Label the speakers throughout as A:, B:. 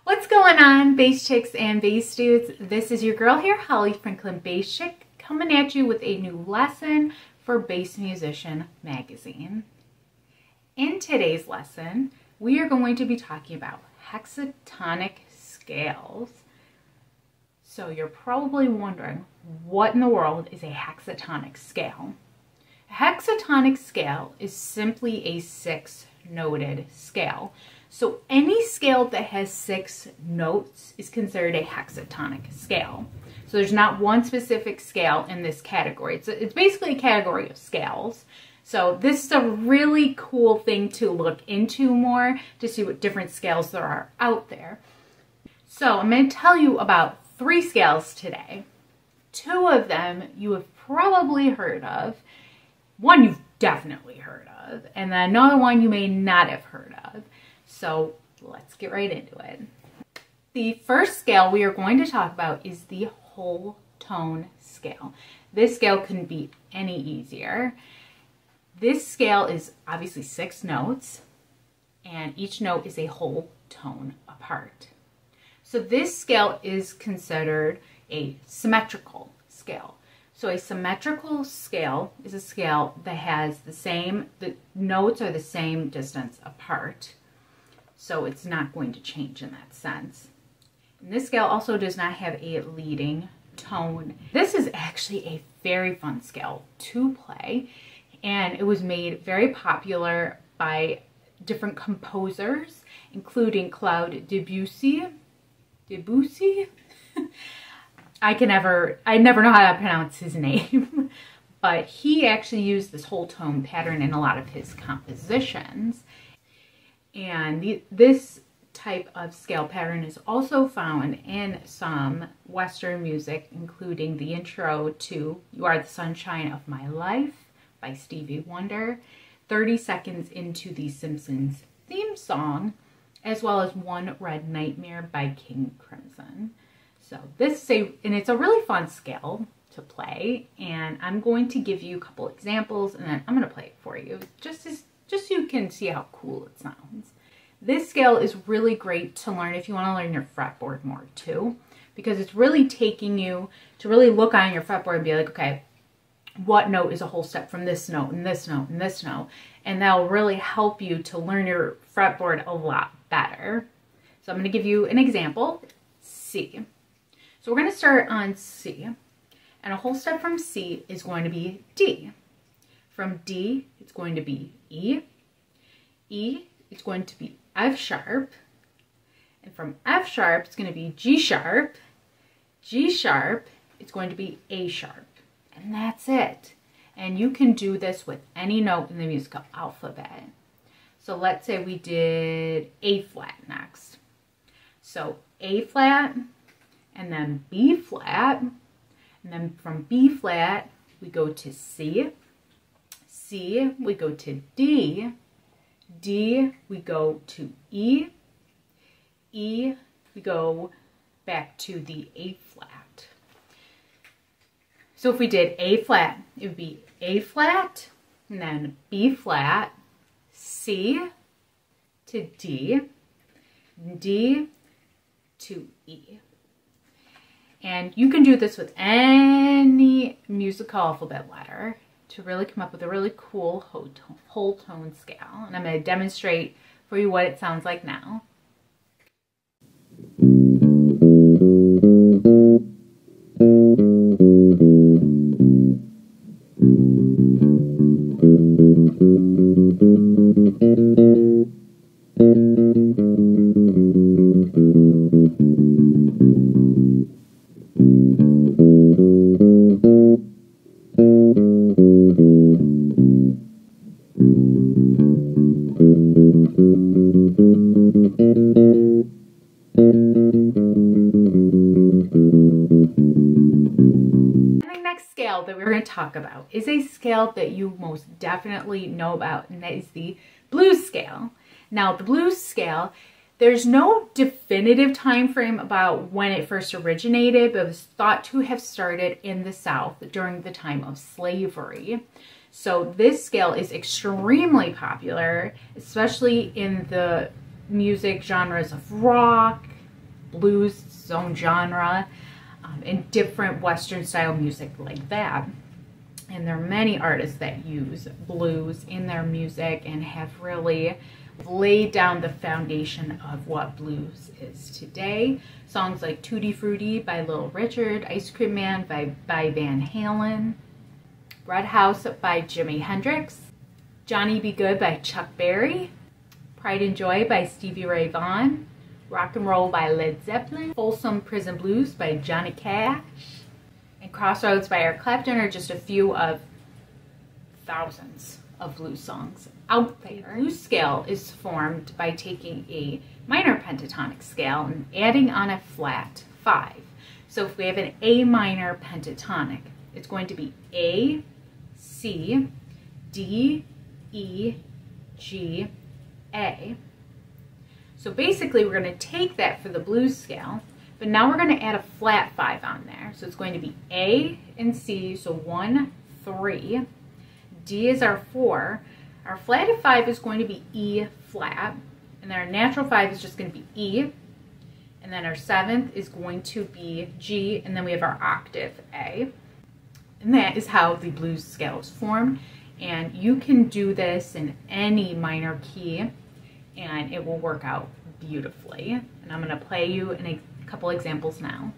A: What's going on, bass chicks and bass dudes? This is your girl here, Holly Franklin Bass Chick, coming at you with a new lesson for Bass Musician Magazine. In today's lesson, we are going to be talking about hexatonic scales. So you're probably wondering, what in the world is a hexatonic scale? A hexatonic scale is simply a 6-noted scale. So any scale that has 6 notes is considered a hexatonic scale. So there's not one specific scale in this category. It's basically a category of scales. So this is a really cool thing to look into more to see what different scales there are out there. So I'm going to tell you about 3 scales today. 2 of them you have probably heard of. One you've definitely heard of. And then another one you may not have heard of. So let's get right into it. The first scale we are going to talk about is the whole tone scale. This scale couldn't be any easier. This scale is obviously 6 notes, and each note is a whole tone apart. So this scale is considered a symmetrical scale. So a symmetrical scale is a scale that has the notes are the same distance apart. So it's not going to change in that sense. And this scale also does not have a leading tone. This is actually a very fun scale to play, and it was made very popular by different composers, including Claude Debussy. I never know how to pronounce his name, but he actually used this whole tone pattern in a lot of his compositions. And this type of scale pattern is also found in some Western music, including the intro to You Are the Sunshine of My Life by Stevie Wonder, 30 Seconds into the Simpsons theme song, as well as One Red Nightmare by King Crimson. So it's a really fun scale to play, and I'm going to give you a couple examples, and then I'm going to play it for you, just so you can see how cool it sounds. This scale is really great to learn if you want to learn your fretboard more too, because it's really taking you to really look on your fretboard and be like, okay, what note is a whole step from this note and this note and this note? And that'll really help you to learn your fretboard a lot better. So I'm going to give you an example, C. So we're going to start on C, and a whole step from C is going to be D. From D, it's going to be E. E, it's going to be F sharp. And from F sharp, it's going to be G sharp. G sharp, it's going to be A sharp. And that's it. And you can do this with any note in the musical alphabet. So let's say we did A flat next. So A flat, and then B flat. And then from B flat, we go to C. C, we go to D. D, we go to E. E, we go back to the A flat. So if we did A flat, it would be A flat, and then B flat, C to D, D to E. And you can do this with any musical alphabet letter to really come up with a really cool whole tone scale. And I'm going to demonstrate for you what it sounds like now. That we're going to talk about is a scale that you most definitely know about, and that is the blues scale. Now, the blues scale, There's no definitive time frame about when it first originated, but it was thought to have started in the South during the time of slavery. So this scale is extremely popular, especially in the music genres of rock, blues, its own genre, and different Western style music like that. And there are many artists that use blues in their music and have really laid down the foundation of what blues is today. Songs like Tutti Frutti by Little Richard, Ice Cream Man by Van Halen, Red House by Jimi Hendrix, Johnny B. Good by Chuck Berry, Pride and Joy by Stevie Ray Vaughan, Rock and Roll by Led Zeppelin, Folsom Prison Blues by Johnny Cash, and Crossroads by Eric Clapton are just a few of thousands of blues songs out there. The blues scale is formed by taking a minor pentatonic scale and adding on a flat 5. So if we have an A minor pentatonic, it's going to be A, C, D, E, G, A. So basically we're going to take that for the blues scale, but now we're going to add a flat 5 on there. So it's going to be A and C, so 1, 3. D is our 4. Our flatted 5 is going to be E flat, and then our natural 5 is just going to be E, and then our 7th is going to be G, and then we have our octave A. And that is how the blues scale is formed, and you can do this in any minor key, and it will work out beautifully. And I'm going to play you in a couple examples now.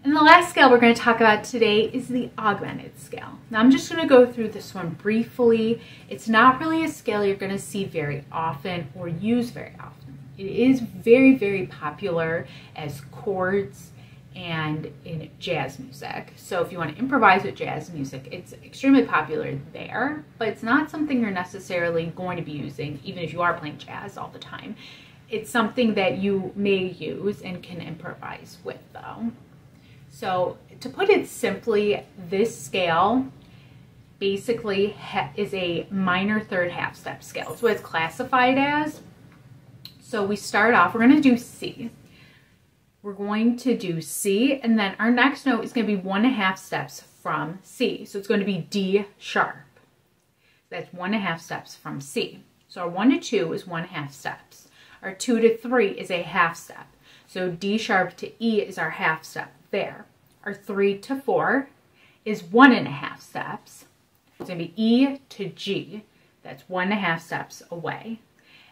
A: And the last scale we're going to talk about today is the augmented scale. Now I'm just going to go through this one briefly. It's not really a scale you're going to see very often or use very often. It is very, very popular as chords and in jazz music. So if you want to improvise with jazz music, it's extremely popular there, but it's not something you're necessarily going to be using, even if you are playing jazz all the time. It's something that you may use and can improvise with though. So to put it simply, this scale basically is a minor third half step scale. It's what it's classified as. So we start off, we're going to do C. We're going to do C, and then our next note is going to be 1.5 steps from C. So it's going to be D sharp. That's 1.5 steps from C. So our 1 to 2 is 1.5 steps. Our 2 to 3 is a half step. So D sharp to E is our half step there. Our 3 to 4 is 1.5 steps. It's going to be E to G. That's 1.5 steps away.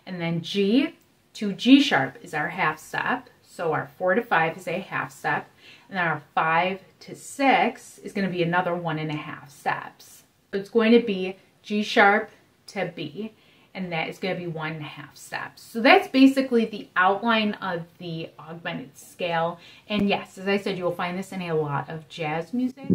A: And then G to G sharp is our half step. So our 4 to 5 is a half step. And then our 5 to 6 is going to be another 1.5 steps. So it's going to be G sharp to B, and that is going to be 1.5 steps. So that's basically the outline of the augmented scale. And yes, as I said, you'll find this in a lot of jazz music.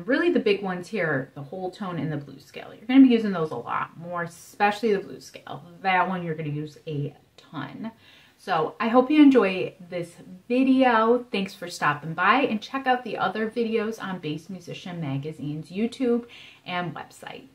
A: Really the big ones here are the whole tone and the blues scale. You're going to be using those a lot more, especially the blues scale. That one you're going to use a ton. So I hope you enjoy this video. Thanks for stopping by, and check out the other videos on Bass Musician Magazine's YouTube and website.